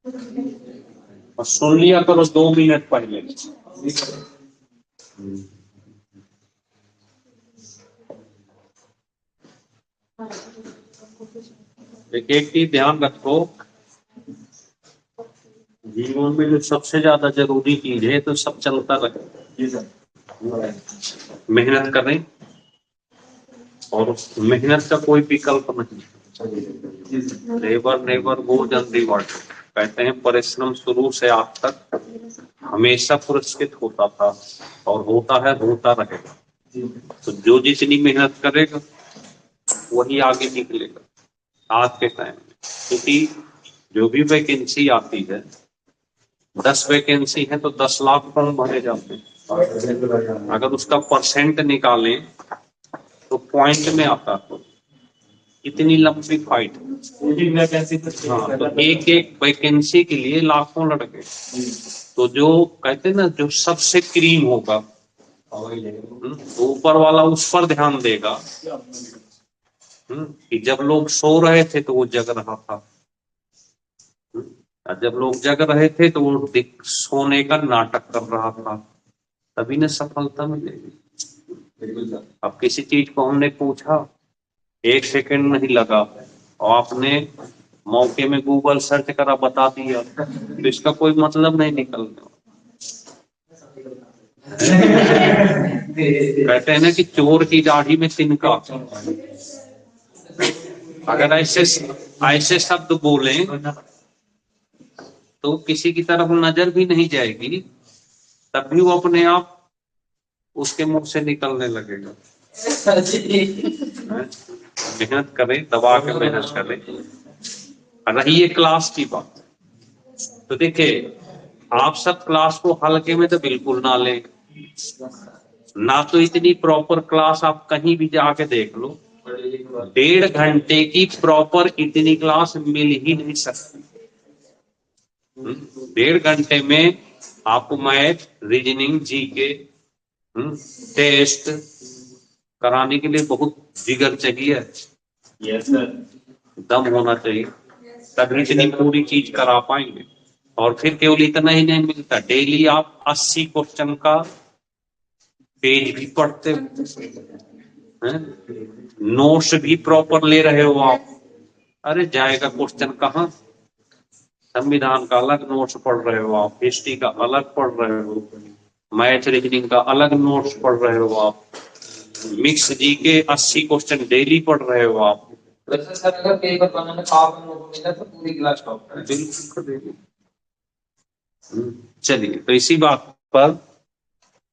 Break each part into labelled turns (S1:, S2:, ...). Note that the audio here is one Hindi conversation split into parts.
S1: और सुन लिया करो 2 मिनट पहले। एक चीज ध्यान रखो, जीवन में जो सबसे ज्यादा जरूरी चीज है तो सब चलता रहे, मेहनत करें और मेहनत का कोई विकल्प नहीं। लेबर नेवर गोज अनरिवार्ड, कहते हैं परिश्रम शुरू से आज तक हमेशा पुरस्कृत होता था और होता है, होता रहेगा। तो जो जितनी मेहनत करेगा वही आगे निकलेगा आज के टाइम में। क्योंकि जो भी वैकेंसी आती है, 10 वैकेंसी है तो 10 लाख फॉर्म भरे जाते हैं। अगर उसका परसेंट निकालें तो पॉइंट में आता है। इतनी लंबी फाइट। हाँ, तो एक एक वैकेंसी के लिए लाखों लड़के। तो जो कहते हैं ना, जो सबसे क्रीम होगा तो ऊपर वाला उस पर ध्यान देगा। कि जब लोग सो रहे थे तो वो जग रहा था, और जब लोग जग रहे थे तो वो सोने का नाटक कर रहा था, तभी न सफलता मिलेगी। अब किसी चीज को हमने पूछा, 1 सेकंड नहीं लगा और आपने मौके में गूगल सर्च करा, बता दिया, तो इसका कोई मतलब नहीं निकलने। कहते हैं ना कि चोर की दाढ़ी में तिनका। अगर ऐसे शब्द बोले तो किसी की तरफ नजर भी नहीं जाएगी, तब भी वो अपने आप उसके मुंह से निकलने लगेगा। मेहनत करें, दबा के मेहनत करें। रही ये क्लास की बात, तो देखिए आप सब क्लास को हल्के में तो बिल्कुल ना लें। ना तो इतनी प्रॉपर क्लास आप कहीं भी जाके देख लो, 1.5 घंटे की प्रॉपर इतनी क्लास मिल ही नहीं सकती। 1.5 घंटे में आपको मैथ, रीजनिंग, जीके, टेस्ट कराने के लिए बहुत जिगर चाहिए। यस सर, दम होना चाहिए, तभी इतनी पूरी चीज करा पाएंगे। और फिर केवल इतना ही नहीं मिलता, डेली आप 80 क्वेश्चन का पेज भी पढ़ते हैं, नोट्स भी प्रॉपर ले रहे हो आप। अरे जाएगा क्वेश्चन कहाँ? संविधान का अलग नोट्स पढ़ रहे हो आप, हिस्ट्री का अलग पढ़ रहे हो, मैथ रीजनिंग का अलग नोट्स पढ़ रहे हो आप, मिक्स जी के 80 क्वेश्चन डेली पढ़ रहे हो आप। सर अगर पेपर बनाने का आप नोट मिला तो पूरी क्लास टॉप करें। बिल्कुल करेंगे। चलिए, तो इसी बात पर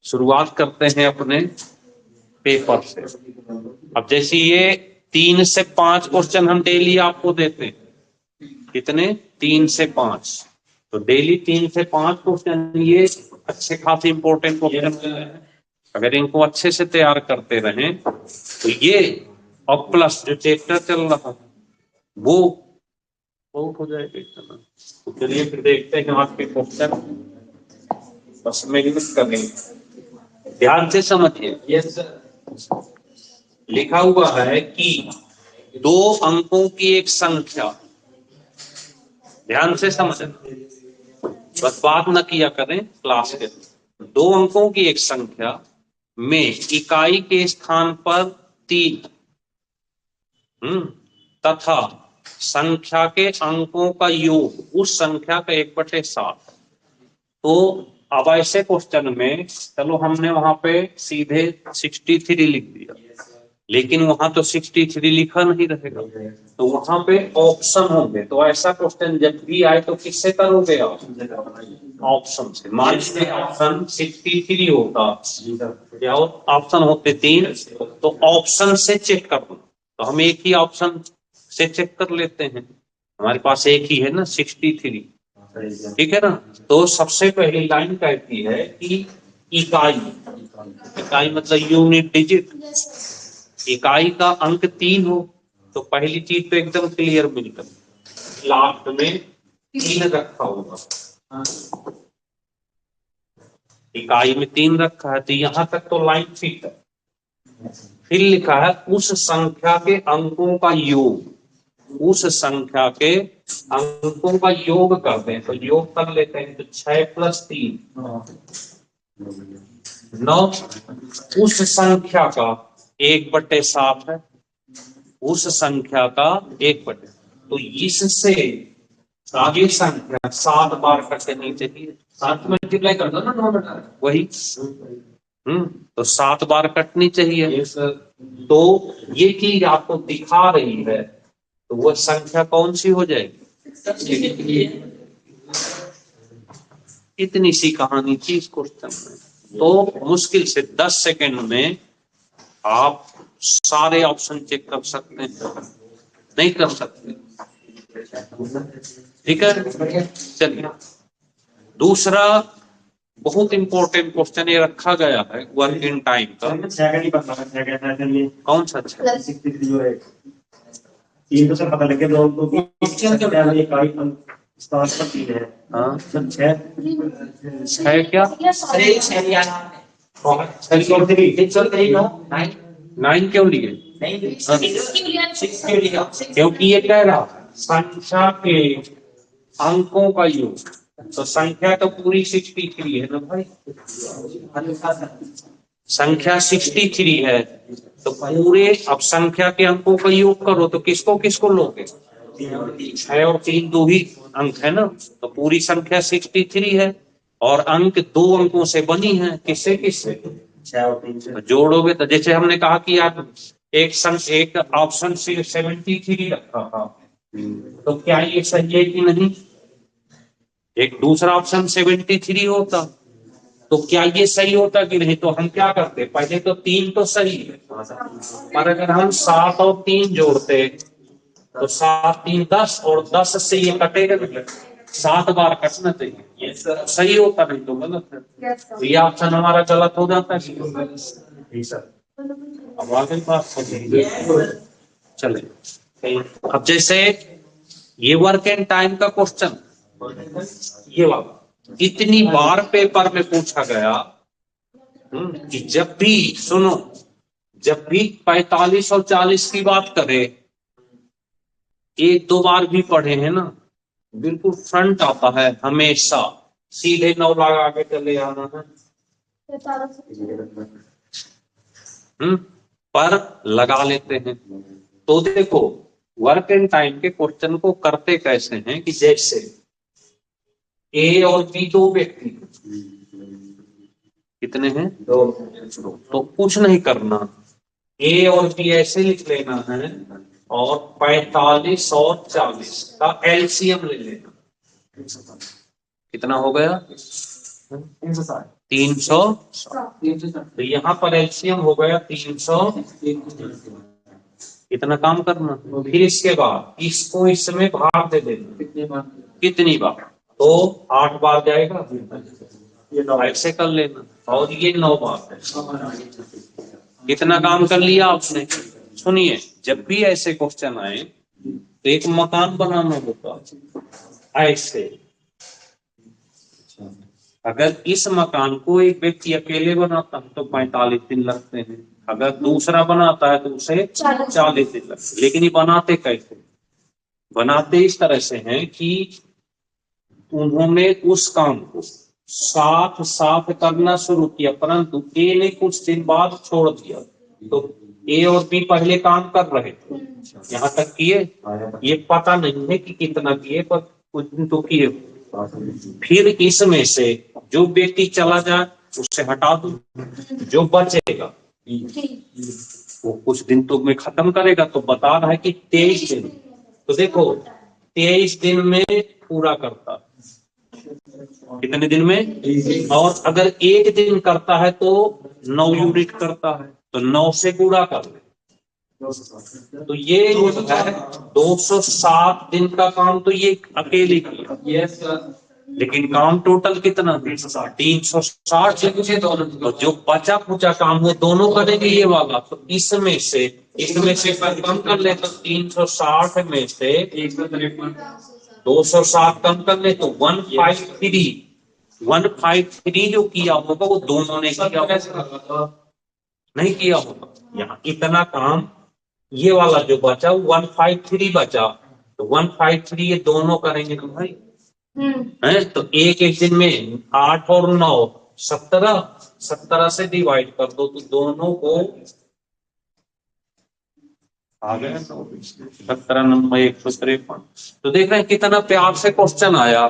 S1: शुरुआत करते हैं अपने पेपर से। अब जैसे ये 3 से 5 क्वेश्चन हम डेली आपको देते हैं, कितने? 3 से 5। तो डेली 3 से 5 क्वेश्चन, ये अच्छे खासे इंपॉर्टेंट क्वेश्चन। अगर इनको अच्छे से तैयार करते रहें तो ये, और प्लस जो चैप्टर चल रहा है वो बहुत हो जाएगा इतना। तो चलिए फिर देखते हैं आज के क्वेश्चन, बस मेहनत करेंगे, ध्यान से समझिए। Yes sir. लिखा हुआ है कि 2 अंकों की एक संख्या, ध्यान से समझना, बस बात न किया करें क्लास के। 2 अंकों की एक संख्या में इकाई के स्थान पर 3 तथा संख्या के अंकों का योग उस संख्या का 1/7। तो अब ऐसे क्वेश्चन में, चलो हमने वहां पे सीधे 63 लिख दिया, लेकिन वहां तो 63 लिखा नहीं रहेगा, तो वहां पे ऑप्शन होंगे। तो ऐसा क्वेश्चन जब भी आए तो किससे करोगे आप? ऑप्शन से। मान लीजिए ऑप्शन 63 होता, क्या ऑप्शन होते 3, तो ऑप्शन से चेक कर दो। तो हम एक ही ऑप्शन से चेक कर लेते हैं, हमारे पास एक ही है ना, 63, ठीक है ना। तो सबसे पहली लाइन कहती है कि इकाई, इकाई मतलब यूनिट डिजिट, इकाई का अंक 3 हो तो पहली चीज तो एकदम क्लियर मिलता, लास्ट में 3 रखा होगा। इकाई में 3 रखा है तो यहां तक तो लाइन फिट है। फिर लिखा है उस संख्या के अंकों का योग, उस संख्या के अंकों का योग करते हैं। तो योग कर लेते हैं, तो 6 + 3 9। उस संख्या का 1/7 है, उस संख्या का 1/, तो इससे आगे संख्या 7 बार कटनी चाहिए। 7 मल्टीप्लाई कर दो ना 9 बटा वही। तो 7 बार कटनी चाहिए। तो ये चीज आपको दिखा रही है, तो वह संख्या कौन सी हो जाएगी? इतनी सी कहानी थी इस क्वेश्चन में। तो मुश्किल से 10 सेकंड में आप सारे ऑप्शन चेक कर सकते हैं, नहीं कर सकते? ठीक है, चलिए दूसरा बहुत इंपॉर्टेंट क्वेश्चन ये रखा गया है वर्किंग टाइम का। कौन सा?
S2: 3 तो सर पता लग गया, 2
S1: क्या 9 क्यों लिए? क्योंकि ये कह रहा है संख्या के अंकों का योग। तो संख्या तो पूरी 63 है ना भाई, संख्या 63 है, तो पूरे अब संख्या के अंकों का योग करो तो किसको किसको लोगे? 6 और 3 दो ही अंक है ना, तो पूरी संख्या 63 है और अंक 2 अंकों से बनी है। किससे किससे?
S2: 6 और 3 से।
S1: तो जोड़ोगे तो जैसे हमने कहा कि आप एक ऑप्शन से 73 रखा था, तो क्या ये सही है कि नहीं? एक दूसरा ऑप्शन 73 होता, तो क्या ये सही होता कि नहीं? तो हम क्या करते, पहले तो 3 तो सही है, पर अगर हम 7 और 3 जोड़ते तो 7 3 10 और 10 से ये कटेगा, मतलब 7 बार कटना चाहिए, सही होता, नहीं तो गलत है। तो ये ऑप्शन हमारा गलत हो जाता है सर। अब आगे बात चले। अब जैसे ये वर्क एंड टाइम का क्वेश्चन, ये वाला इतनी बार पेपर में पूछा गया कि जब भी सुनो, जब भी 45 और 40 की बात करें, 1-2 बार भी पढ़े हैं ना, बिल्कुल फ्रंट आता है हमेशा, सीधे 9 लाख आगे चले आना है। पर लगा लेते हैं। तो देखो वर्क एंड टाइम के क्वेश्चन को करते कैसे हैं कि जैसे ए और बी 2 व्यक्ति, कितने हैं? 2। तो कुछ नहीं करना, ए और बी ऐसे लिख लेना है और 45 और 40 का एलसीएम ले लेना। कितना हो गया? 300। तो यहाँ पर एलसीएम हो गया 300। इतना काम करना, फिर इसके बाद इसको इसमें भाग दे देना। कितनी बार? तो 8 बार जाएगा, ये 9 ऐसे कर लेना, और ये 9 बार। कितना काम कर लिया आपने? सुनिए, जब भी ऐसे क्वेश्चन आए तो एक मकान बनाना होगा ऐसे। अगर इस मकान को एक व्यक्ति अकेले बनाता है तो 45 दिन लगते हैं, अगर दूसरा बनाता है तो उसे 40 दिन लगते हैं। लेकिन ये बनाते कैसे? बनाते इस तरह से हैं कि उन्होंने उस काम को साथ साथ करना शुरू किया, परंतु ए ने कुछ दिन बाद छोड़ दिया। तो ए और बी पहले काम कर रहे थे, यहाँ तक किए, ये पता नहीं है कि कितना किए, पर कुछ दिन तो किए। फिर इसमें से जो व्यक्ति चला जाए उससे हटा दो, जो बचेगा वो कुछ दिन तो में खत्म करेगा। तो बता रहा है कि 23 दिन, तो देखो 23 दिन में पूरा करता, कितने दिन में? और अगर 1 दिन करता है तो 9 यूनिट करता है, तो 9 से गुणा कर ले, तो ये जो है 207 दिन का काम तो ये अकेले किया। Yes sir. लेकिन काम टोटल कितना? 360। तो जो बचा कुचा काम वो दोनों करेंगे ये वाला, तो इसमें से कम कर ले, तो 360 में से 207 कम कर ले तो 153 जो किया होगा वो दोनों ने किया होगा, नहीं किया होगा। यहाँ इतना काम ये वाला जो बचा 153 बचा, तो 153 ये दोनों करेंगे ना भाई, है तो एक एक दिन में 8 और 9 17, 17 से डिवाइड कर दो तो दोनों को आ गए 17 नंबर 153। तो देख रहे हैं कितना प्यार से क्वेश्चन आया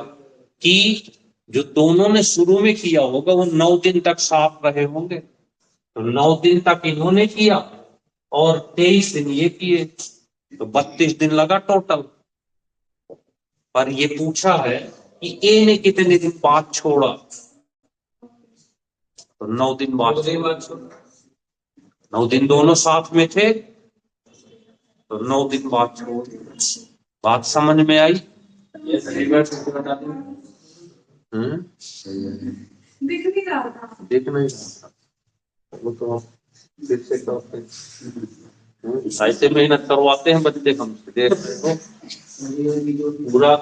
S1: कि जो दोनों ने शुरू में किया होगा वो 9 दिन तक साथ रहे होंगे, तो 9 दिन तक इन्होंने किया और 23 दिन ये किए, तो 32 दिन लगा टोटल। पर ये पूछा है कि ए ने कितने दिन बाद छोड़ा, तो 9 दिन बाद। 9 दिन दोनों साथ में थे तो 9 दिन बाद छोड़। बात समझ में आई?
S3: दिख नहीं रहा था।
S1: देख नहीं रहा था वो तो आप फिर से करते हैं। ऐसे मेहनत करवाते हैं बच्चे हमसे, देख रहे हो पूरा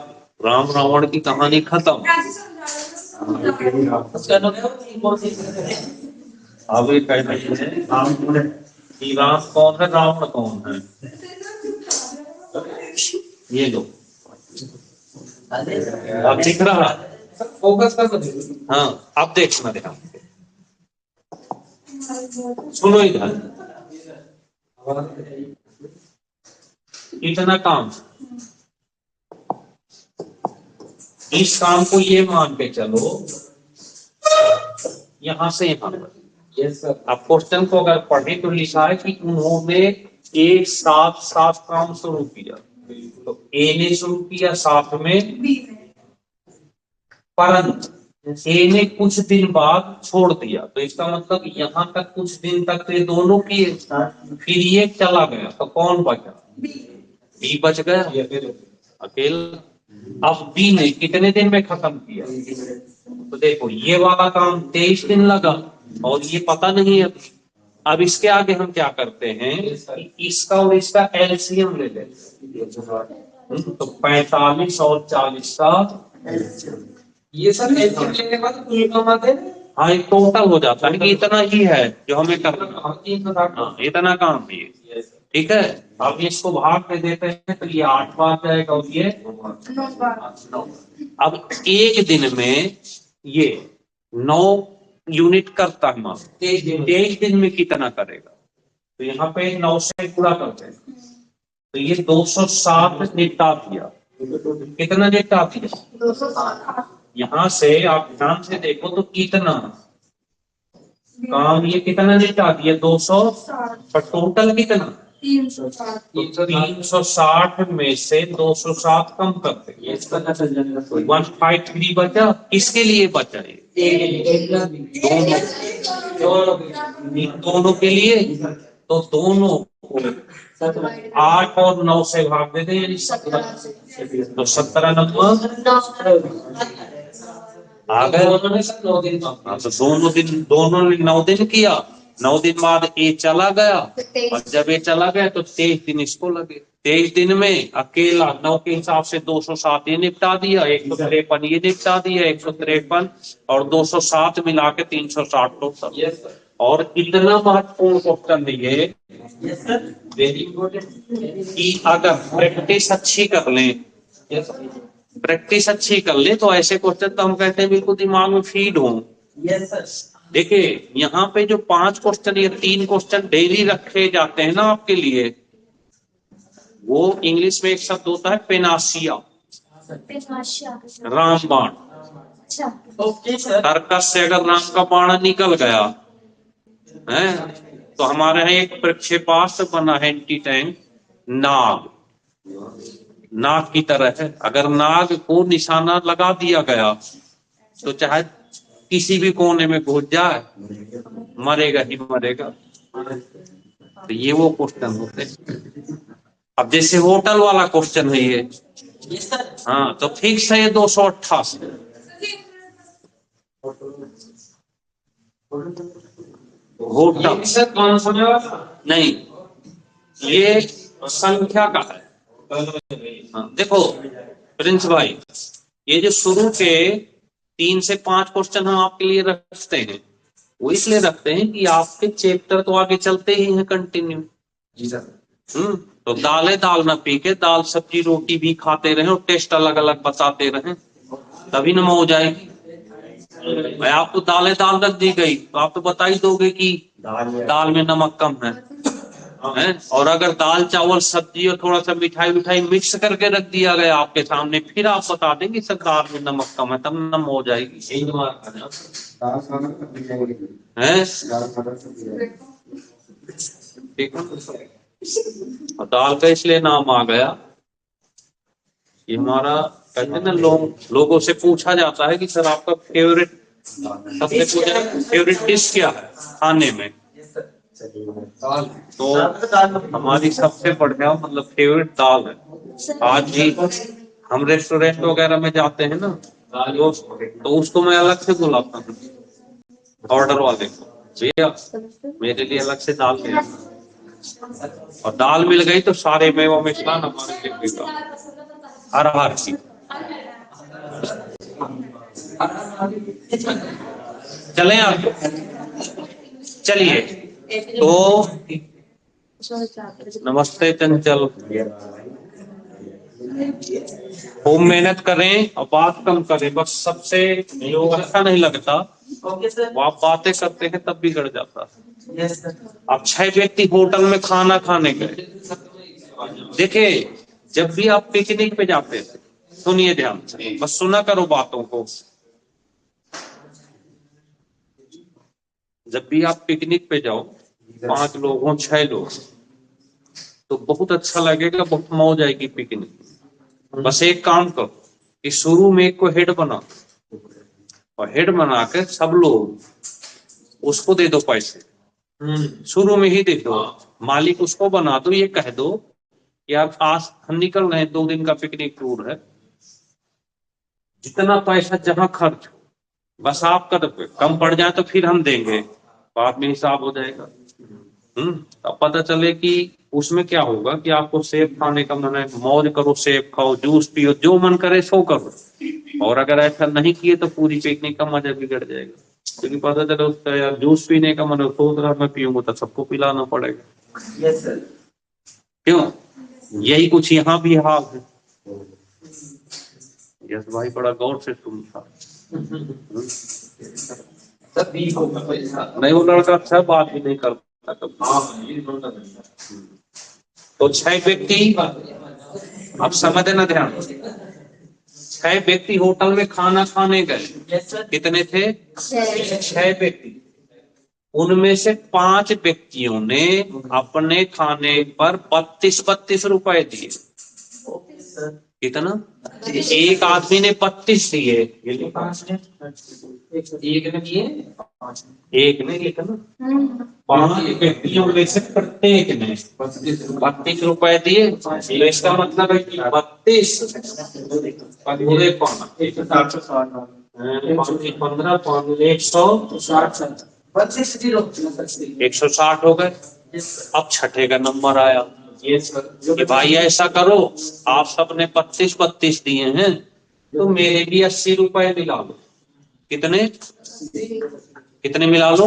S1: राम रावण की कहानी खत्म। अब ये कहते हैं कि राम कौन है रावण कौन है, ये लो अब दिख रहा, फोकस कर। हाँ अब देखना ध्यान, सुनो इधर, इतना काम, इस काम को ये मान के चलो यहां से यहां पर। अब क्वेश्चन को अगर पढ़े तो लिखा है कि उन्होंने एक साथ साथ काम शुरू किया, तो ए ने शुरू किया साथ में, परंतु ए ने कुछ दिन बाद छोड़ दिया, तो इसका मतलब यहाँ तक कुछ दिन तक ये दोनों किए, फिर ये चला गया तो कौन बचा? बी बच गया अकेला। अब बी ने कितने दिन में खत्म किया? तो देखो ये वाला काम 23 दिन लगा और ये पता नहीं है। अब इसके आगे हम क्या करते हैं, इसका और इसका एलसीएम ले लेते, तो 45 और 40 का ये सब एलसीएम लेने के बाद कुल कम आते हैं। हाँ एक टोटल हो जाता है कि इतना ही है जो हमें करना, इतना काम भी है, ठीक है। अब इसको भाग में देते हैं तो ये 8 बार जाएगा और ये 9। अब एक दिन में ये 9 यूनिट करता है मास, 23 दिन में कितना करेगा? तो यहाँ पे 9 से गुणा करते हैं तो ये 207 निपटा दिया। कितना निपटा दिया? 207। यहाँ से आप ध्यान से देखो तो कितना काम ये कितना निपटा दिया? 200, पर टोटल कितना? 360 में से 207 कम करते हैं, 153 बचा। किसके लिए बचा? दोनों के लिए, तो दोनों को 8 और 9 से भाग देते हैं, तो 17 नंबर आ गए। तो दोनों ने 9 दिन किया, 9 दिन बाद ए चला गया और जब ए चला गया तो 23 दिन इसको लगे। 23 दिन में अकेला 9 के हिसाब से 207 ये निपटा दिया, 153 ये निपटा दिया, 153 और 207 मिला के 360 टोटल। और इतना महत्वपूर्ण क्वेश्चन दिए वेरी इंपॉर्टेंट कि अगर प्रैक्टिस अच्छी कर लें, प्रैक्टिस अच्छी कर ले तो ऐसे क्वेश्चन तो हम कहते हैं बिल्कुल दिमाग में फीड हो। देखिए यहाँ पे जो 5 क्वेश्चन या 3 क्वेश्चन डेली रखे जाते हैं ना आपके लिए, वो इंग्लिश में एक शब्द होता है पेनासिया, रामबाण। तर्कस से अगर राम का बाण निकल गया है तो हमारे यहाँ एक प्रक्षेपास्त्र बना है एंटी टैंक, नाग, नाग की तरह है। अगर नाग को निशाना लगा दिया गया तो चाहे किसी भी कोने में घुस जाए मरेगा ही मरेगा। तो ये वो क्वेश्चन होते हैं। अब जैसे होटल वाला क्वेश्चन है ये, हाँ तो फिक्स है ये 288। होटल नहीं, ये संख्या का है। हाँ, देखो प्रिंस भाई, ये जो शुरू के 3 से 5 क्वेश्चन हम आपके लिए रखते हैं वो इसलिए रखते हैं कि आपके चैप्टर तो आगे चलते ही हैं कंटिन्यू। जी सर। तो दाल ना पी के दाल सब्जी रोटी भी खाते रहे और टेस्ट अलग अलग बताते रहे, तभी न हो जाएगी। मैं आपको दाल रख दी गई तो आप तो बता ही दोगे कि दाल में नमक कम है? और अगर दाल चावल सब्जी और थोड़ा सा मिठाई विठाई मिक्स करके रख दिया गया आपके सामने, फिर आप बता देंगे सर दाल में नमक कम है, तब नम हो जाएगी। है ठीक है। और दाल का इसलिए नाम आ गया, ये हमारा कहते हैं ना, लोगों से पूछा जाता है कि सर आपका फेवरेट, सबसे पूछा फेवरेट डिश क्या है खाने में, तो हमारी सबसे बढ़िया मतलब फेवरेट दाल है। आज भी हम रेस्टोरेंट वगैरह में जाते हैं ना, तो उसको मैं अलग से बुलाता हूँ ऑर्डर वाले को, भैया मेरे लिए अलग से दाल ले आना। और दाल मिल गई तो सारे मेवा मिश्रण हमारे लिए भी हर हर की। चलें आप, चलिए तो नमस्ते चंचल। खूब मेहनत करें और बात कम करें, बस सबसे जो अच्छा नहीं लगता वो आप बातें करते हैं तब बिगड़ जाता है। अब 6 व्यक्ति होटल में खाना खाने गए, देखिए जब भी आप पिकनिक पे जाते थे, सुनिए ध्यान से, बस सुना करो बातों को। जब भी आप पिकनिक पे जाओ, 5 लोग हों 6 लोग, तो बहुत अच्छा लगेगा, बहुत मौज आएगी पिकनिक। बस एक काम करो कि शुरू में एक को हेड बना, और हेड बनाकर सब लोग उसको दे दो पैसे, शुरू में ही दे दो। मालिक उसको बना दो, ये कह दो कि यार आज हम निकल रहे हैं, 2 दिन का पिकनिक टूर है, जितना पैसा जहां खर्च हो बस आप कर दो, कम पड़ जाए तो फिर हम देंगे, बाद में हिसाब हो जाएगा। तब पता चले कि उसमें क्या होगा कि आपको सेब खाने का मन है, मौज करो, सेब खाओ, जूस पियो, जो मन करे सो करो। और अगर ऐसा नहीं किए तो पूरी पिकनिक का मजा बिगड़ जाएगा, क्योंकि पता चले उसका यार जूस पीने का मन है, सोच रहा मैं पीऊंगा, तो सबको पिलाना पड़ेगा। Yes sir. क्यों? यही कुछ यहाँ भी हाल है। यस भाई, बड़ा गौर से सुन था। नहीं, वो लड़का अच्छा बात भी नहीं करता। तो 6 व्यक्ति, अब समझ ना ध्यान, 6 व्यक्ति होटल में खाना खाने गए, कितने थे? 6 व्यक्ति। उनमें से 5 व्यक्तियों ने अपने खाने पर 32 रुपए दिए। कितना? एक आदमी ने 32 दिए, एक ने दिए, एक ने कितना? 5 व्यक्तियों में से प्रत्येक ने 32 रुपए दिए। तो इसका मतलब है कि 32 पूरे 160 हो गए। अब छठे का नंबर आया कि भाई ऐसा करो, आप सबने 32 दिए हैं, तो मेरे भी 80 रुपए मिला लो। कितने कितने मिला लो?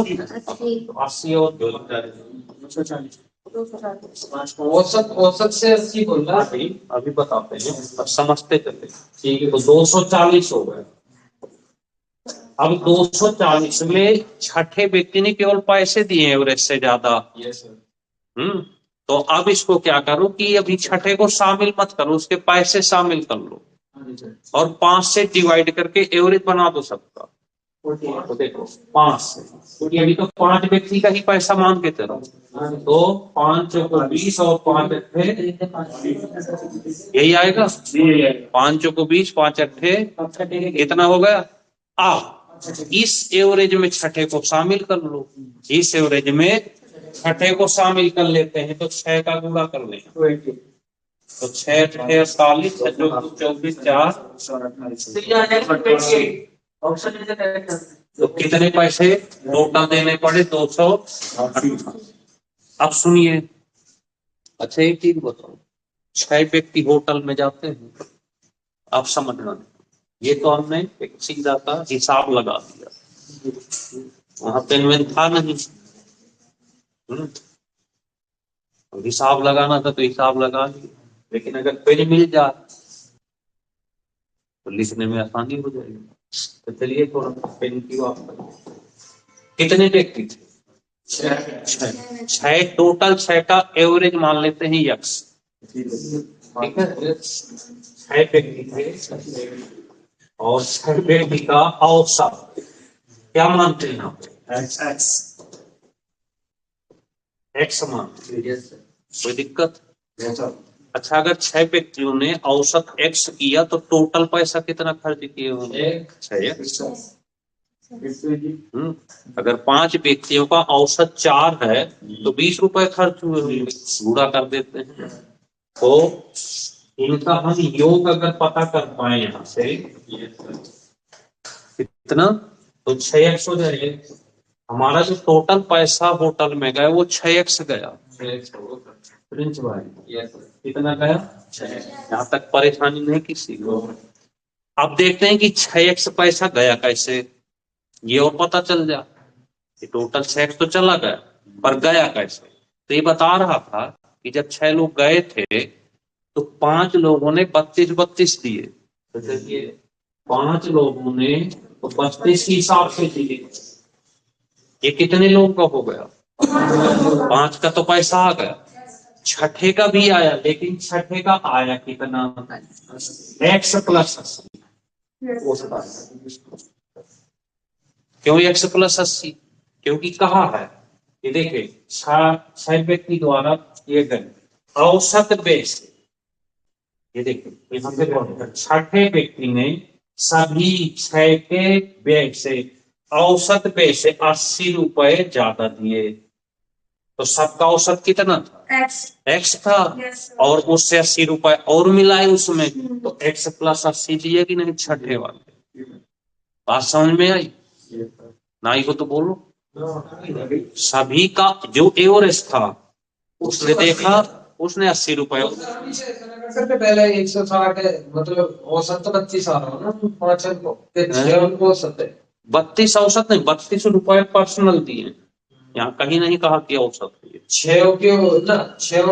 S1: 80 और 240। औसत से 80 बोल रहा है। अभी बताते हैं, अब समझते चलते। ठीक है, तो 240 हो गए। अब 240 में छठे व्यक्ति ने केवल पैसे दिए एवरेज से ज्यादा। तो अब इसको क्या करो कि अभी छठे को शामिल मत करो, उसके पैसे शामिल कर लो और 5 से डिवाइड करके एवरेज बना दो सबका। तो देखो 5 से, क्योंकि अभी तो 5 व्यक्ति का ही पैसा मान के चलो, तो 5 को 20 और 5 अट्ठे, यही आएगा। 5 को 20, 5 अट्ठे कितना हो गया? आप इस एवरेज में छठे को शामिल कर लो, इस एवरेज में छठे को शामिल कर लेते हैं, तो 6 का गुणा कर लेंगे, तो 6 अट्ठे 48, 24 4, तो कितने पैसे टोटल देने पड़े? 200। अब सुनिए, अच्छा एक चीज बताओ, 6 व्यक्ति होटल में जाते हैं, आप समझना, ये तो हमने एक सीधा सा हिसाब लगा दिया, वहां पेन वेन था नहीं। तो हिसाब लगाना था तो हिसाब लगा लिया, लेकिन अगर पेन मिल जाए तो लिखने में आसानी हो जाएगी। तो चलिए थोड़ा पेन की बात करें। कितने व्यक्ति थे? छह। टोटल छह का एवरेज मान लेते हैं यक्स, ठीक है। छह व्यक्ति थे और छह व्यक्ति का औसत क्या मानते हैं आप? एक्स मानते हैं, कोई दिक्कत? अच्छा, अगर छह व्यक्तियों ने औसत एक्स किया तो टोटल पैसा कितना खर्च किए होंगे? 6x। अगर 5 व्यक्तियों का औसत 4 है तो 20 रुपए खर्च हुए होंगे, गुणा कर देते हैं। तो इनका हम योग अगर पता कर पाए यहाँ से कितना, तो 6x हो जाएगा। हमारा जो टोटल पैसा होटल में गया वो 6x गया। प्रिंस भाई कितना गया? 6। यहाँ तक परेशानी नहीं किसी को। अब देखते हैं कि 6x पैसा गया कैसे, ये और पता चल जाए कि टोटल 6x तो चला गया पर गया कैसे। तो ये बता रहा था कि जब 6 लोग गए थे तो 5 लोगों ने 32 दिए, तो देखिए 5 लोगों ने तो 32 के हिसाब से दिए। ये कितने लोग का हो गया? 5 का तो पैसा आ गया, छठे का भी आया, लेकिन छठे का आया कितना? x plus 80। क्यों x प्लस 80? क्योंकि कहा है कि देखिए 6 व्यक्ति द्वारा किए गए औसत बेस, ये देखिए यहाँ पे छठे व्यक्ति ने सभी 6 के व्यय से औसत व्यय से 80 रुपए ज्यादा दिए, तो सबका औसत कितना था? x था। और उससे 80 रुपए और मिलाए उसमें, तो x प्लस 80 दिए कि नहीं छठे वाले? बात समझ में आई? ना ही हो तो बोलो। सभी का जो एवरेज था उसने देखा, उसने 80 रुपए
S4: पहले 160 है, मतलब औसत तो 32 आ रहा हो ना, 5 उनको औसत है
S1: 32 औसत नहीं, 32 रुपए पर्सनल दिए। यहाँ कहीं नहीं कहा कि औसत दिए।
S4: 6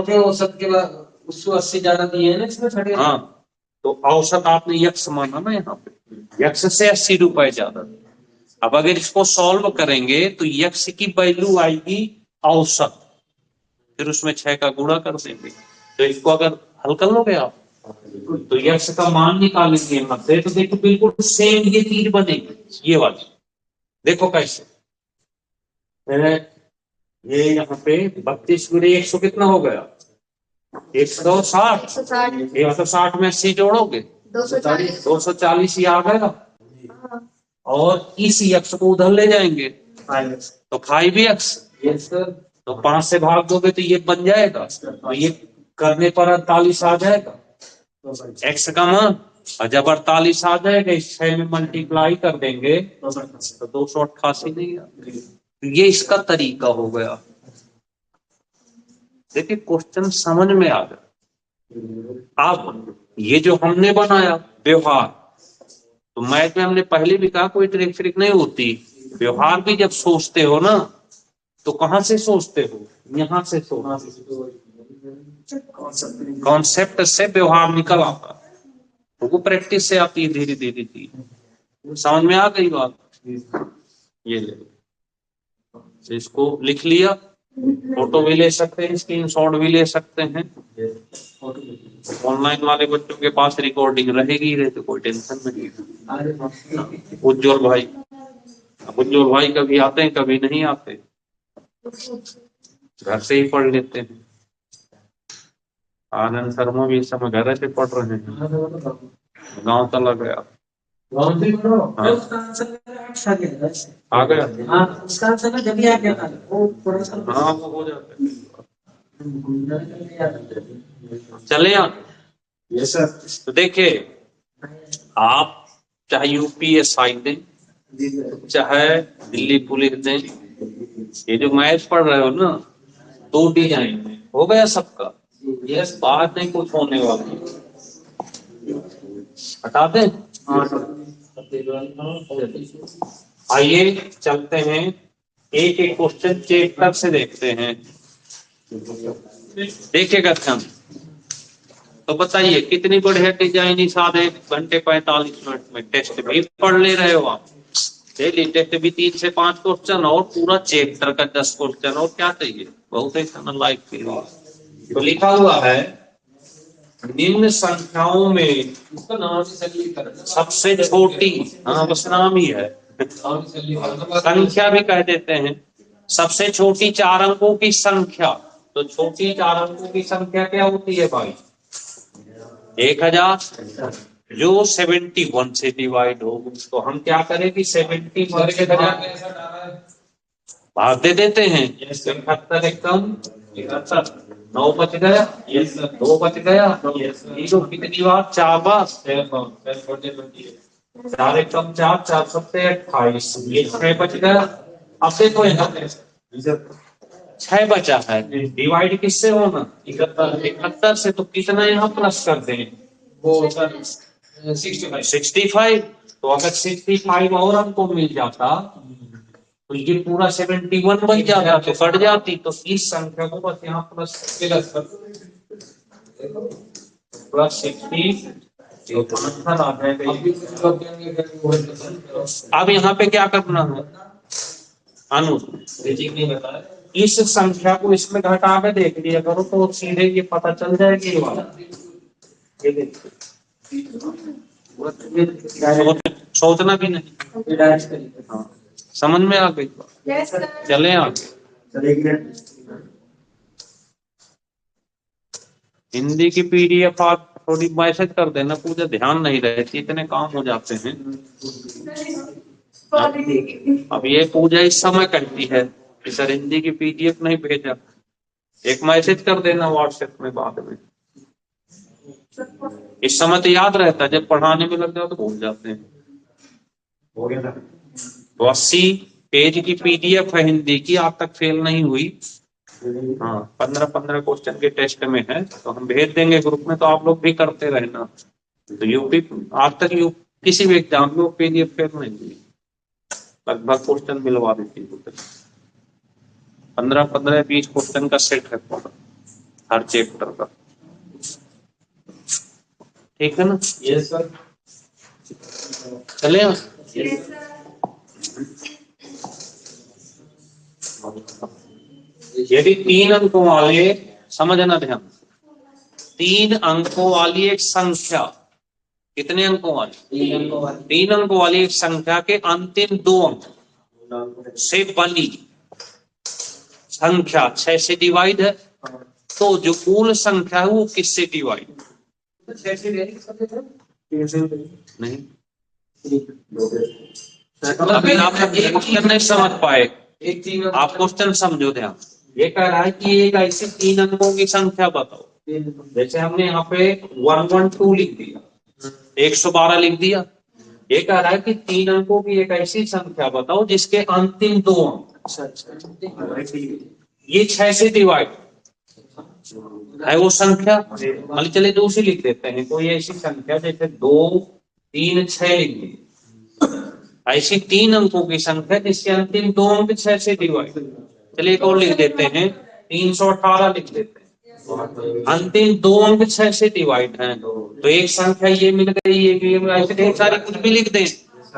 S4: के औसत के बाद उसको 80 ज्यादा दिए है ना इसमें छठे।
S1: हाँ, तो औसत आपने यक्स माना ना, यहाँ पे यक्स से 80 रुपए ज्यादा। अब अगर इसको सॉल्व करेंगे तो यक्स की वैल्यू आएगी औसत, फिर उसमें 6 का गुणा कर देंगे। तो इसको अगर हल कर लोगे आप तो यक्स का मान निकालेंगे यहाँ से, तो देखो बिल्कुल सेम ये चीज बनेगी, ये वाली। देखो कैसे, ये यहाँ पे 32 गुणे 100 कितना हो गया? 160। ये मतलब 60 में 80 जोड़ोगे 240 ही आ गया। और इस यक्स को उधर ले जाएंगे तो 5x, तो 5 से भाग दोगे तो ये बन जाएगा, तो ये करने पर 48 आ जाएगा x का मान। और जब 48 आ जाएगा इस 6 में मल्टीप्लाई कर देंगे तो 288 नहीं आएगा। ये इसका तरीका हो गया। देखिए क्वेश्चन समझ में आ गया। अब ये जो हमने बनाया व्यवहार, तो मैथ में हमने पहले भी कहा कोई ट्रिक फ्रिक नहीं होती। व्यवहार भी जब सोचते हो ना तो कहां से सोचते हो? यहां से सोचते, कॉन्सेप्ट से व्यवहार निकल आता, तो वो प्रैक्टिस से आती है धीरे धीरे धीरे। समझ में आ गई बात? ये ले, इसको लिख लिया, फोटो भी ले सकते हैं, स्क्रीनशॉट भी ले सकते हैं। ऑनलाइन वाले बच्चों के पास रिकॉर्डिंग रहेगी ही, तो कोई टेंशन नहीं। उज्जवल भाई कभी आते हैं कभी नहीं आते, घर से ही पढ़ लेते हैं। आनंद शर्मा भी इस समय घर से पढ़ रहे हैं, गांव चला गया। हाँ। आ गया। हाँ, उसका आंसर जब भी आ गया था वो थोड़ा सा, हाँ वो हो जाता है। चले आप।
S2: Yes sir.
S1: तो देखिए आप चाहे यूपीएसआई दें चाहे दिल्ली पुलिस दें, ये जो मैच पढ़ रहे हो ना 2 डिजाइन हो गया सबका। यस, बात नहीं कुछ होने वाली, हटा दें। आइए चलते हैं एक एक क्वेश्चन चेक कर से देखते हैं। देखिएगा ध्यान। तो बताइए कितनी बढ़िया डिजाइन इस आधे घंटे 45 मिनट में। टेस्ट भी पढ़ ले रहे हो आप, डेली टेस्ट भी 3 से 5 क्वेश्चन और पूरा चैप्टर का 10 क्वेश्चन, और क्या चाहिए। बहुत ही लाइक के लिए तो लिखा हुआ है निम्न संख्याओं में
S4: उसका नाम से सरलीकरण
S1: सबसे छोटी, हाँ बस नाम ही है,
S4: नाम से सरलीकरण
S1: संख्या भी कह देते हैं, सबसे छोटी 4 अंकों की संख्या। तो छोटी 4 अंकों की संख्या क्या होती है भाई? 1000 जो 71 से डिवाइड हो। तो हम क्या करें कि 71 के
S4: कैसा डाला है?
S1: भाग दे देते हैं। 71 एकदम 71, 9 बच गया, 2 बच गया, जीरो कितनी बार? 4 बार, 4 एकदम 4, 4 सत्ते 28, ये 6 बच गया। अब देखो यहाँ 6 बचा है, डिवाइड किससे होना? 71 से। तो कितना यहाँ प्लस कर दें?
S4: वो सर 65
S1: 65। तो अगर 65 और हमको मिल जाता तो ये पूरा 71 बन जाता, तो कट जाती। तो इस संख्या को बस यहाँ प्लस प्लस 60 अब यहाँ पे क्या करना है अनु? इस संख्या को इसमें घटा के देख लिया करो तो सीधे ये पता चल जाएगी ये वाला। ये देखिए सोचना भी नहीं, हाँ समझ में आ गई।
S3: Yes sir.
S1: चले आगे। हिंदी की पीडीएफ आप थोड़ी मैसेज कर देना, पूजा ध्यान नहीं रहती, इतने काम हो जाते हैं। अब ये पूजा इस समय करती है कि सर हिंदी की पीडीएफ नहीं भेजा, एक मैसेज कर देना व्हाट्सएप में बाद में। इस समय तो याद रहता है, जब पढ़ाने में लग जाओ तो भूल जाते हैं।
S2: हो गया था।
S1: तो 80 पेज की पीडीएफ है हिंदी की, आज तक फेल नहीं हुई। हाँ 15-15 क्वेश्चन के टेस्ट में है, तो हम भेज देंगे ग्रुप में, तो आप लोग भी करते रहना। तो यूपी आज तक किसी भी एग्जाम में पीडीएफ फेल नहीं हुई, लगभग क्वेश्चन मिलवा देती है। 15-15-20 क्वेश्चन का सेट है हर चैप्टर का, ठीक है ना?
S4: Yes sir.
S1: चले
S3: यस सर।
S1: यदि 3 अंकों वाले, समझना ध्यान, 3 अंकों वाली एक संख्या, कितने अंकों वाली? 3 अंकों वाली एक संख्या के अंतिम 2 अंक से बनी संख्या 6 से डिवाइड है, तो जो मूल संख्या है वो किससे डिवाइड? नहीं, अभी आप क्वेश्चन नहीं समझ पाए।
S4: एक चीज
S1: आप क्वेश्चन समझो ध्यान। ये कह रहा है कि एक ऐसी 3 अंकों की संख्या बताओ, जैसे हमने यहाँ पे 112 लिख दिया, 112 लिख दिया। ये कह रहा है कि 3 अंकों की एक ऐसी संख्या बताओ जिसके अंतिम 2 अंक ये 6 से डिवाइड है वो संख्या। मान चले दूसरी लिख देते हैं, कोई ऐसी संख्या जैसे 2, 3, 6 लिख दी, ऐसी 3 अंकों की संख्या जिसके अंतिम 2 अंक 6 से डिवाइड। चलिए एक और लिख देते हैं, 318 लिख देते हैं, अंतिम 2 अंक 6 से डिवाइड है। तो एक संख्या ये मिल गई, ये भी, ऐसे ढेर सारी कुछ भी लिख दें।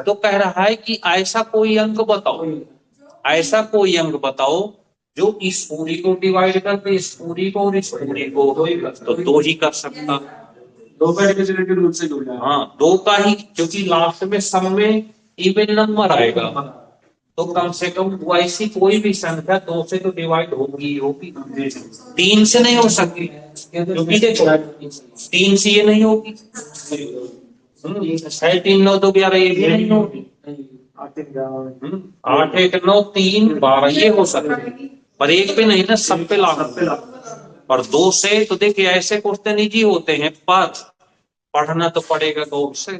S1: तो कह रहा है कि ऐसा कोई अंक बताओ, ऐसा कोई अंक बताओ जो इस पूरी को डिवाइड कर दे, इस पूरी को और इस पूरी को। तो 2 ही कर सकता,
S2: 2 का डिविजिबिलिटी रूप से जुड़ जाए।
S1: हाँ 2 का ही, क्योंकि लास्ट में सब में इवन नंबर आएगा। तो कम से कम वो ऐसी कोई भी संख्या 2 से तो डिवाइड होगी होगी, 3 से नहीं हो सकती, क्योंकि देखो 3 से ये नहीं होगी, 6 3 9 2 11 ये भी नहीं होगी, 8 1 9 3 12 ये हो सकती, पर एक पे नहीं ना, सब पे लागू। पर 2 से तो देखिए ऐसे क्वेश्चन इजी होते हैं, पर पढ़ना तो पड़ेगा गौर से,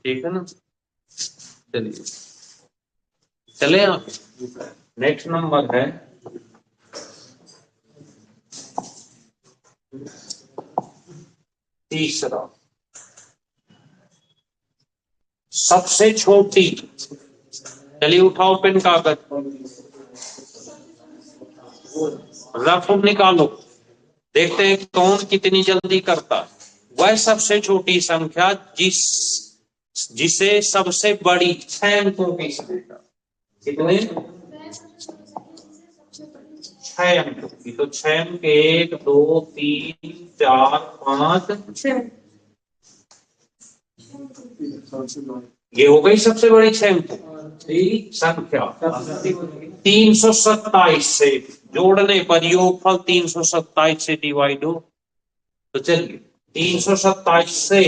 S1: ठीक है ना? चलिए चले आप। नेक्स्ट नंबर है तीसरा, सबसे छोटी। चलिए उठाओ पेन कागज, रफ निकालो, देखते हैं कौन कितनी जल्दी करता है। वह सबसे छोटी संख्या जिसे सबसे बड़ी 6 अंकों की संख्या, कितने 6 अंकों की, तो 6 अंक 1 2 3 4 5 ये हो गई सबसे बड़ी 6 अंकों की संख्या। 327 से जोड़ने पर योगफल 327 से डिवाइड हो, तो चलिए 327 से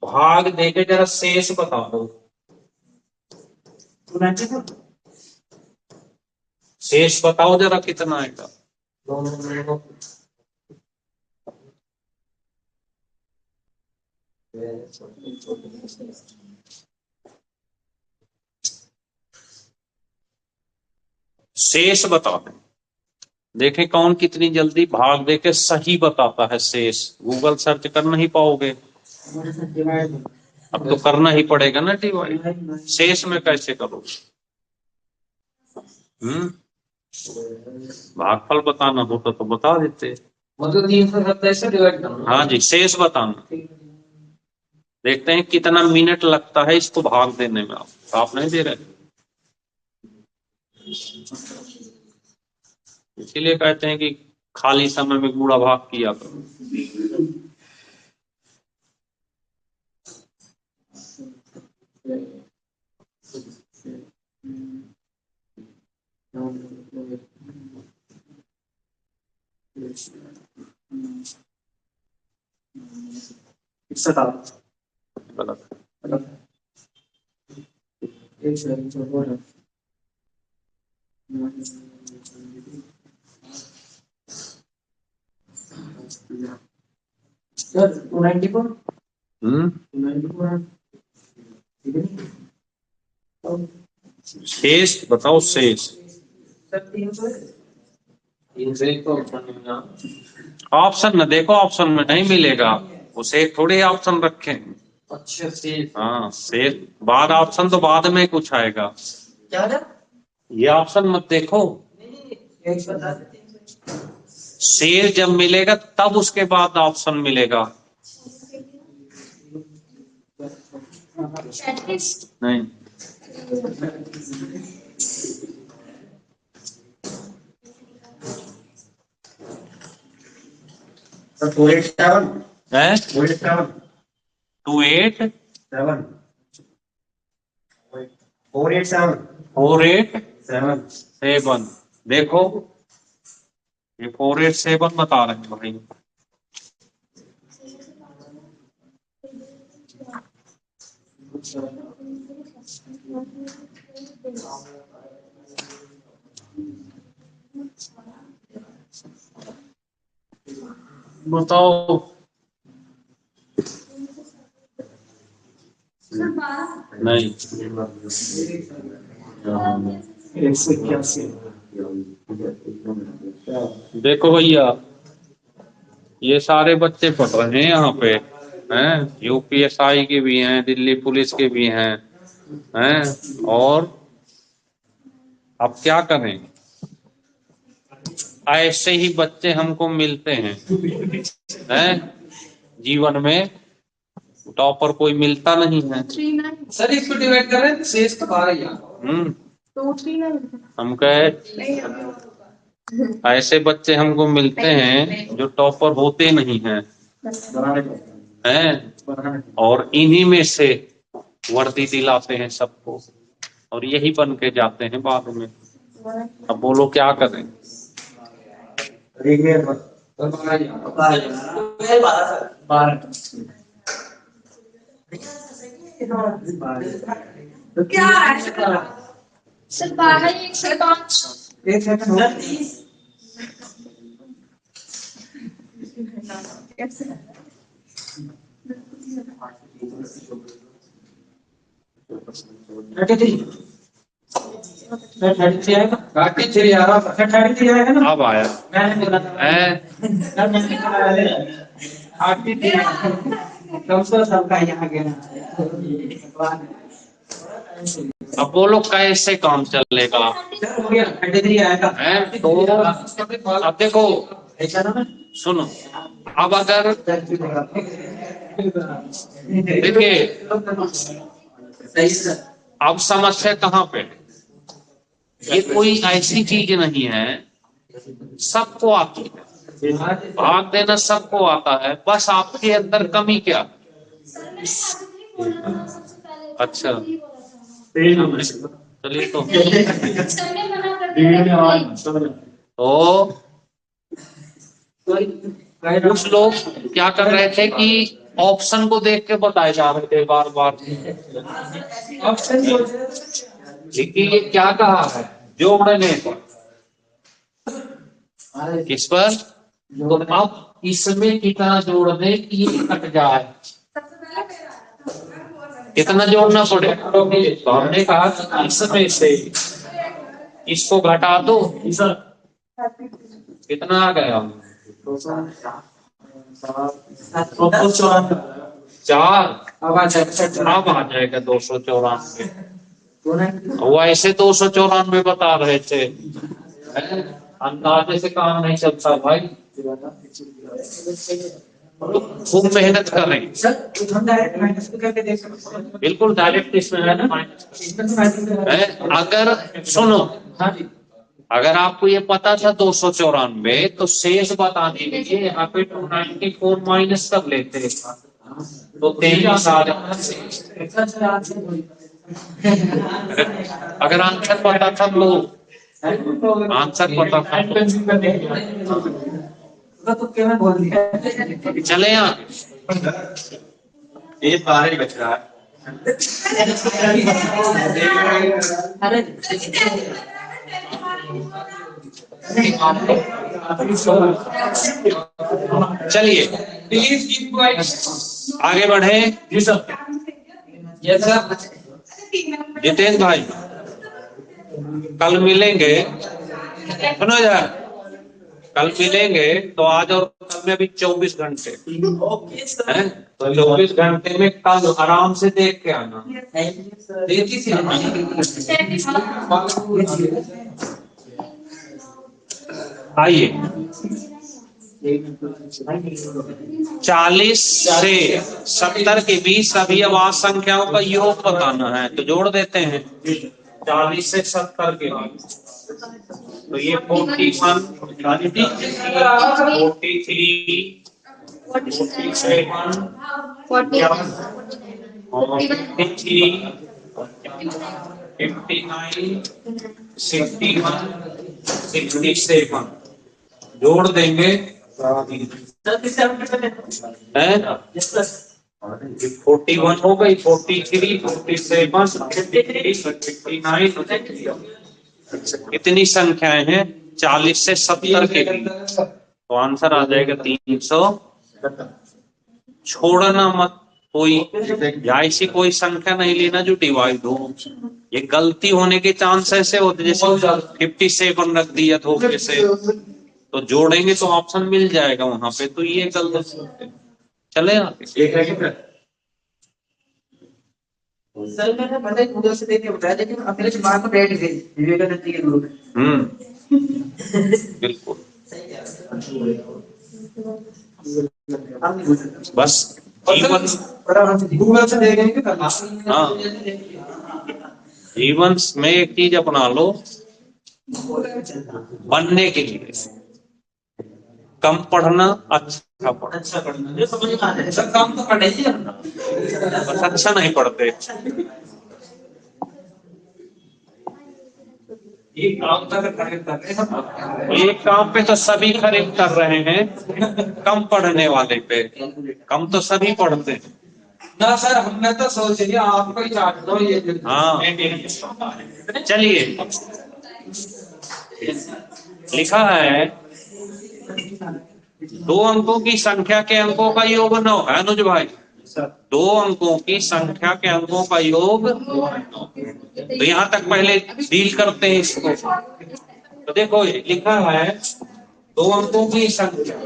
S1: भाग देके जरा शेष बता दो। शेष बताओ जरा कितना आएगा। शेष बता दें, देखें कौन कितनी जल्दी भाग देके सही बताता है शेष। गूगल सर्च कर नहीं पाओगे, अब तो करना ही पड़ेगा ना डिवाइड। शेष में कैसे करो? भागफल बताना होता तो बता देते।
S4: मतलब 327 से डिवाइड करना।
S1: हाँ जी, शेष बताना। देखते हैं कितना मिनट लगता है इसको भाग देने में। आप नहीं दे रहे, इसीलिए कहते हैं कि खाली समय में गुणा भाग किया करो। गलत। शेष बताओ, शेष। ऑप्शन में देखो, ऑप्शन में नहीं मिलेगा, उसे थोड़े ऑप्शन रखे।
S4: अच्छा शेष।
S1: हाँ शेष बाद, ऑप्शन तो बाद में कुछ आएगा।
S4: क्या था?
S1: ये ऑप्शन मत देखो, शेष जब मिलेगा तब उसके बाद ऑप्शन मिलेगा। नहीं,
S2: सर 487
S1: है
S2: 487
S1: 28
S2: 7 487
S1: 487 7। देखो ये 487 बता रहे हैं भाई। बताओ। नहीं,
S2: 181
S1: देखो भैया, ये सारे बच्चे पढ़ रहे हैं यहाँ पे, हैं यूपीएसआई के भी हैं, दिल्ली पुलिस के भी हैं, और अब क्या करें, ऐसे ही बच्चे हमको मिलते हैं जीवन में, टॉपर कोई मिलता नहीं है।
S4: सर इसको डिवाइड कर रहे हैं, शेष तो बाहर ही आ।
S1: हम कहे ऐसे बच्चे हमको मिलते हैं जो टॉपर होते नहीं हैं, और इन्हीं में से वर्दी दिलाते हैं सबको, और यही बन के जाते हैं बाद में। अब बोलो क्या करें।
S3: क्या सर 12 105
S2: एक सेकंड अब आया
S4: सबका यहाँ गया
S1: अब बोलो कैसे काम चलेगा?
S2: सर हो गया 33 आएगा
S1: है तो अब देखो,
S2: ऐसा ना
S1: सुनो, अब अगर देखिए,
S2: सही सर
S1: अब समस्या कहाँ पे है? ये कोई ऐसी चीज नहीं है, सबको आती है, भाग देना सबको आता है, बस आपके अंदर कमी क्या?
S3: सर मैंने सावित्री बोला था सबसे पहले।
S1: अच्छा।
S3: यही बोला था।
S1: चलिए तो
S3: सर ने मना कर दिया।
S1: तो कुछ लोग क्या कर रहे थे कि ऑप्शन को देख के बताए जा रहे थे बार बार।
S2: ऑप्शन
S1: देखिए ये क्या कहा है, जोड़ने पर, किस पर? तो अब इसमें कितना जोड़ दे कि ये कट जाए,
S3: सबसे पहले मेरा आया था।
S1: कितना जोड़ना पड़ेगा? तो हमने कहा कि इसमें से इसको घटा दो, कितना आ गया? 4।
S2: अब आ जाएगा
S1: अब आ जाएगा 294। वो ऐसे 294 बता रहे थे, हैं? अंदाजे से काम नहीं चलता भाई, तो खूब मेहनत करें।
S2: सर हम डायरेक्ट माइनस को करके देख सकते हैं
S1: बिल्कुल डायरेक्ट इसमें है ना,
S2: इसमें तो माइनस
S1: है? अगर सुनो,
S2: हाँ जी
S1: अगर आपको ये पता था 294, तो शेष बताने के लिए यहाँ पे 294 माइनस कर लेते, तो 23 आ जाता। अगर आंसर पता था तो आंसर पता था
S2: तो क्या मैं बोल दिया
S1: चले यहाँ।
S2: ये 12 ही बच रहा है अरे
S1: चलिए आगे बढ़े।
S2: जी सर
S4: ये सर
S1: जितेंद्र भाई, कल मिलेंगे, सुनो यार, कल मिलेंगे तो आज और कल में भी 24 घंटे हैं, तो 24 घंटे में कल आराम से देख के आना।
S4: देखी थी
S1: आइए, 40 से 70 के बीच सभी अवाज संख्याओं का योग बताना है, तो जोड़ देते हैं 40 से 70 के बीच। तो ये 41, 43, 47, 59, 61, 67 जोड़ देंगे हैं? 41 हो गई, 43, 47, 59, इतनी संख्याएं हैं 40 से 70 के बीच, तो आंसर आ जाएगा 300। छोड़ना मत कोई, या ऐसी कोई संख्या नहीं लेना जो डिवाइड हो। ये गलती होने के चांस ऐसे होते, जैसे 57 रख दिया धोखे से, तो जोड़ेंगे तो ऑप्शन मिल जाएगा वहां पे, तो ये गलती चले आगे।
S2: सर मैंने पता है गूगल से देख के बताया, लेकिन अपने दिमाग में बैठ गई विवेकानंद जी के ग्रुप
S1: बिल्कुल बस जीवन,
S4: गूगल से देखेंगे करना।
S1: हाँ जीवन में एक चीज अपना लो, बनने के लिए कम पढ़ना, अच्छा पढ़ना।
S2: ये समझ में आ रहा है
S4: सर काम तो पढ़ेगी अपना।
S1: बस अच्छा नहीं पढ़ते।
S4: ये काम तक खरीद कर रहे हैं।
S1: ये काम पे तो सभी खरीद कर रहे हैं, कम पढ़ने वाले पे कम तो सभी पढ़ते हैं।
S4: ना सर हमने तो सोच लिया आपको ही चाट दो ये।
S1: हाँ चलिए, लिखा है 2 अंकों की संख्या के अंकों का योग 9 है अनुज भाई। 2 अंकों की संख्या के अंकों का योग 9। तो यहाँ तक पहले डील करते हैं इसको। तो देखो ये लिखा है 2 अंकों की संख्या,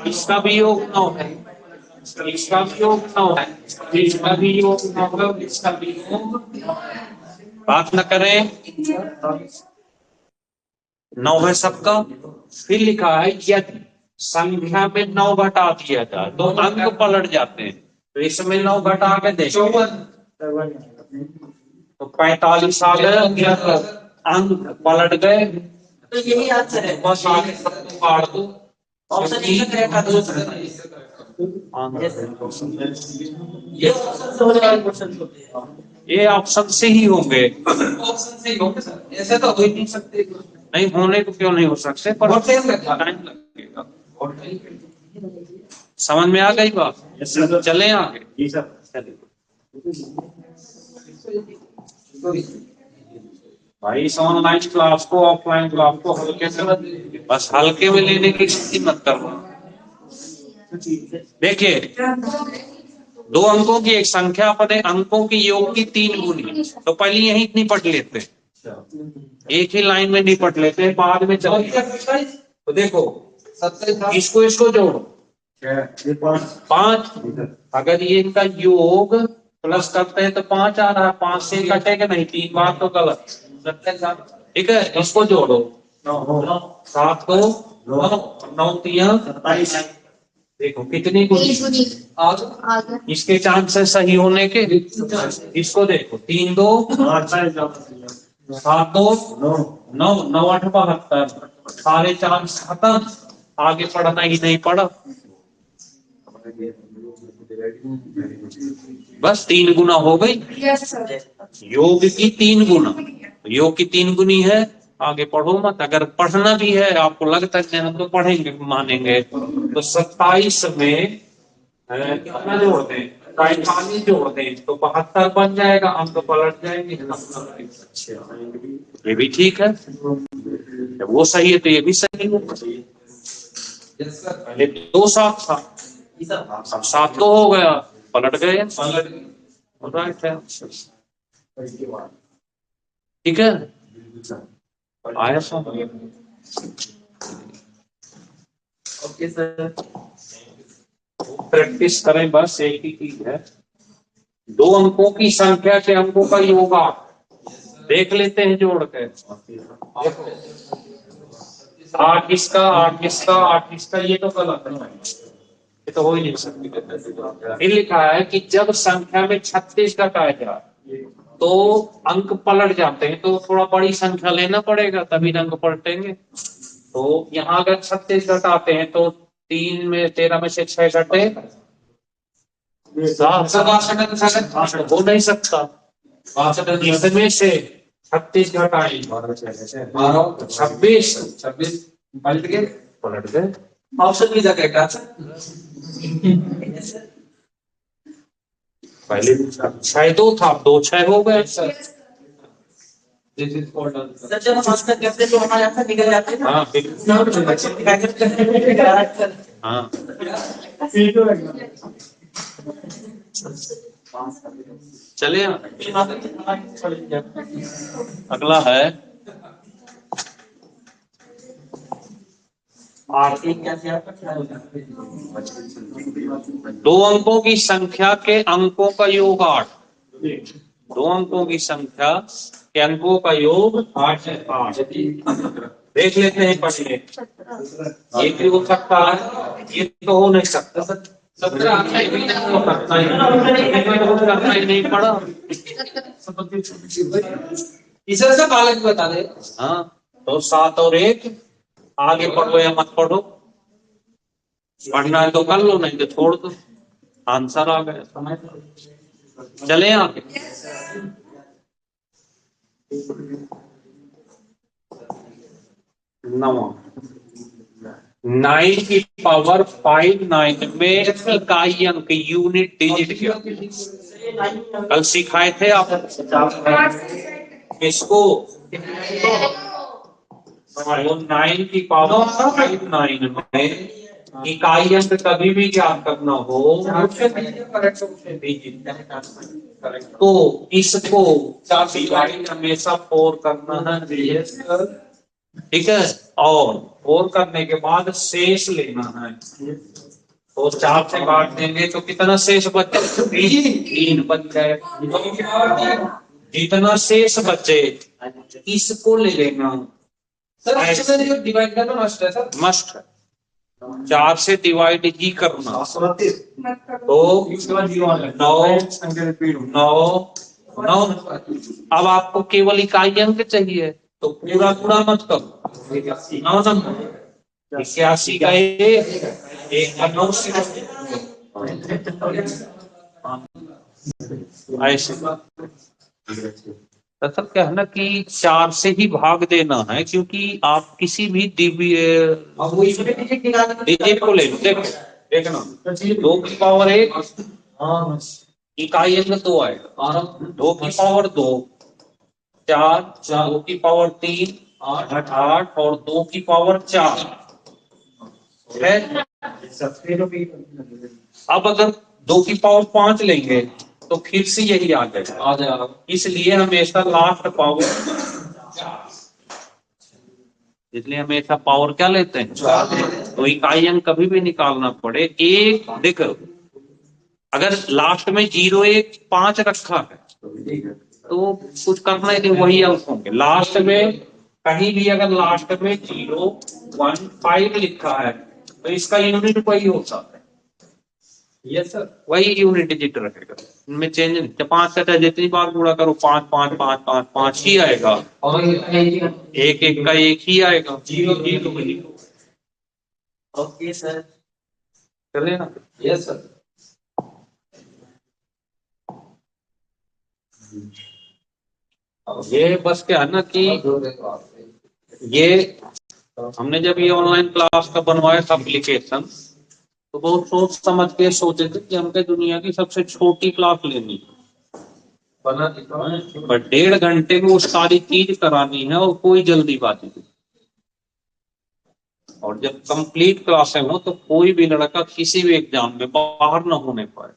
S1: इसका भी योग 9 है, इसका भी योग 9 है, इसका भी योग 9 है, इसका भी योग। बात न करें, 9 है सबका। फिर लिखा है यदि संख्या में 9 घटा दिया जाए तो अंक पलट जाते हैं। तो इसमें 9 घटा के देखो तो 45 आ गए, अंक पलट गए।
S2: तो यही आंसर है।
S1: बस आगे सबको काट दो।
S2: ऑप्शन ए का करेक्ट आंसर है। ये ऑप्शन से होने वाले क्वेश्चन होते हैं।
S1: ये ऑप्शन से ही होंगे।
S4: ऑप्शन से ही होंगे सर, ऐसे तो हो ही नहीं सकते।
S1: नहीं होने को क्यों नहीं हो सकते, पर
S4: बहुत टाइम लगेगा।
S1: टाइम लगेगा। समझ में आ गई बात? चले आगे। जी सर चलिए। भाई इस ऑनलाइन क्लास को, ऑफलाइन क्लास को हल्के से, बस हल्के में लेने की गलती मत करना। देखिए, 2 अंकों की एक संख्या अपने अंकों की योग की 3 गुनी। तो पहले यही निपट लेते, एक ही लाइन में निपट लेते हैं, बाद में चलेगा। तो देखो, इसको जोड़ो 5। अगर ये इनका योग प्लस करते हैं तो 5 आ रहा है, 5 से कटेगा नहीं, 3 बार तो गलत। ठीक है, इसको जोड़ो 7 को 9 3 देखो कितनी गुनी। इसके चांसेस सही होने के। इसको देखो 3 2 7 2 9 9 8 72, सारे चांस खत्म, आगे पढ़ना ही नहीं पड़ा। बस 3 गुना हो गई।
S3: Yes sir.
S1: योग की 3 गुना, योग की 3 गुनी है। आगे पढ़ो मत, अगर पढ़ना भी है आपको लगता है हम तो पढ़ेंगे मानेंगे, तो 27 में कितना जोड़ते हैं, 45 जोड़ते हैं तो 72 बन जाएगा, अंक पलट जाएंगे। ये भी ठीक है, जब वो सही है तो ये भी सही है। पहले 2 7 था, अब 7 तो हो गया, पलट गए। राइट है, ठीक है। आया समझ?
S2: Okay sir.
S1: प्रैक्टिस करें, बस एक ही चीज है। 2 अंकों की संख्या के अंकों का योग 8। देख लेते हैं जोड़ के। 8 इसका 8 इसका 8 इसका, ये तो गलत है, ये तो हो ही नहीं सकती। फिर लिखा है कि जब संख्या में 36 घटाया जाए तो अंक पलट जाते हैं, तो थोड़ा बड़ी संख्या लेना पड़ेगा तभी अंक पलटेंगे। तो यहाँ अगर 36 घटाते हैं तो 3 में 13 में से 6 घटे 7 हो नहीं सकता। इसमें से 36 घटाए 26
S4: पलट गए।
S1: पलट गए।
S2: ऑप्शन बी का करेक्ट आंसर।
S1: पहले 6 2 था, 2 6 हो गए।
S2: सर जब हम आंसर करते हैं तो हमारे आंसर निकल जाते हैं ना।
S1: हाँ हाँ चले। अगला है
S2: आर्थिक कैसे आपका ख्याल होगा?
S1: 2 अंकों की संख्या के अंकों का योग 8। 2 अंकों की संख्या के अंकों का योग 8 है। 8 देख लेते हैं पहले, ये भी हो सकता है, ये तो हो नहीं सकता। 17 करना ही नहीं पड़ा।
S4: इसे से बालक बता दे।
S1: हाँ, तो 7 और 1, आगे पढ़ो या मत पढ़ो, पढ़ना है तो कर लो, नहीं तो छोड़ दो। आंसर आ गया, समझ लो। चले आगे। 9 की पावर 5 9 में इकाई अंक यूनिट डिजिट क्या? कल सिखाए थे आप इसको। 9 की पावर 5 9 में इकाई अंक कभी भी ज्ञात करना हो तो इसको हमेशा 4 करना है, ठीक है। और 4 करने के बाद शेष लेना है, तो 4 से काट देंगे तो कितना शेष बचे? 3 बच जाए। जितना शेष बचे इसको ले लेना।
S4: सर इसमें डिवाइड करना मस्ट है सर।
S1: मस्ट है, 4 से डिवाइड ही करना। तो 9 अब आपको केवल इकाई अंक चाहिए तो पूरा पूरा मत करो। 9 नंबर 81 का 1 का 9 ऐसे। दरअसल क्या है ना कि 4 से ही भाग देना है, क्योंकि आप किसी भी डिजिट को ले लो। देखना 2 की पावर 1 इकाई अंक 2 आएगा, 2 की पावर 2 4, 2 की पावर 3 8 और 2 की पावर 4 है। अब अगर 2 की पावर 5 लेंगे तो फिर से यही आ जाएगा। इसलिए हमेशा लास्ट पावर, इसलिए हमेशा पावर क्या लेते हैं? तो इकाई अंक कभी भी निकालना पड़े एक, देखो अगर लास्ट में 0 1 5 रखा है तो कुछ करना ही नहीं, वही अंक होंगे। लास्ट में कहीं भी अगर लास्ट में 0 1 5 लिखा है तो इसका यूनिट वही होता है। यस सर, वही यूनिट डिजिट रहेगा, इनमें चेंज नहीं। 5 का जितनी बार गुणा करो 5 5 5 5 5 ही आएगा,
S4: और
S1: 1 1 का 1 ही आएगा। 0 0
S2: ओके सर।
S1: चले ना।
S4: Yes sir.
S1: ये बस क्या है ना कि ये हमने जब ये ऑनलाइन क्लास का बनवाया था एप्लीकेशन, तो बहुत सोच समझ के सोचे थे कि हमको दुनिया की सबसे छोटी क्लास लेनी
S4: बना
S1: पर 1.5 घंटे में वो सारी चीज करानी है और कोई जल्दीबाजी नहीं। और जब कंप्लीट क्लासें हो तो कोई भी लड़का किसी भी एग्जाम में बाहर न होने पाए,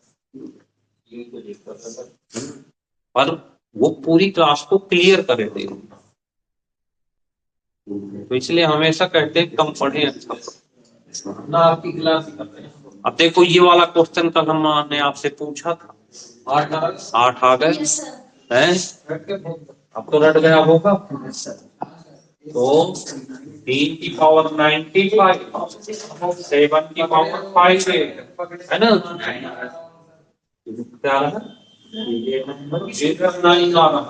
S1: पर वो पूरी क्लास को क्लियर करे दे। तो इसलिए हमेशा कहते हैं कम पढ़े अच्छा पढ़े।
S4: ना आपकी क्लास कर रहे हैं।
S1: अब देखो ये वाला क्वेश्चन कल हमने आपसे पूछा था, 8 आ गए
S3: यस सर।
S1: हैं? अब तो रट गया होगा। तो 3 की पावर 95, 7 की पावर 5 है ना? क्या रहा? ये नंबर 9 आ रहा।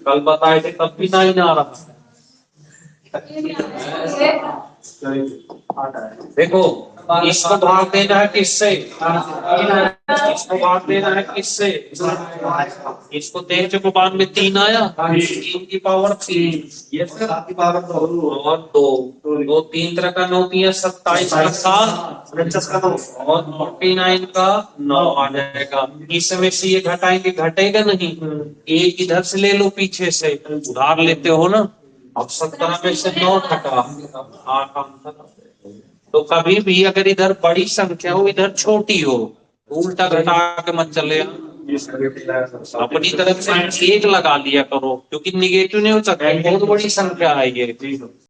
S1: कल बताए थे तब भी 9 आ रहा। देखो इसको भाग देना है किससे? इसको भाग देना है किससे? इसको 3 चौकोबान में 3 आया, 3 की पावर 3, ये 7 की पावर 2 और 2 3 तरह का 9 3 27 का 7 और 49 का 9 आ जाएगा। इसमें से ये घटाएंगे, घटेगा नहीं। एक इधर से ले लो, पीछे से उधार लेते हो ना। अब 17 में से 9 घटा 8 आंसर। तो कभी भी अगर इधर बड़ी संख्या हो इधर छोटी हो तो उल्टा घटा के मत चले, अपनी तरफ से 1 लगा लिया करो, क्योंकि निगेटिव नहीं हो सकता, बहुत बड़ी संख्या है ये।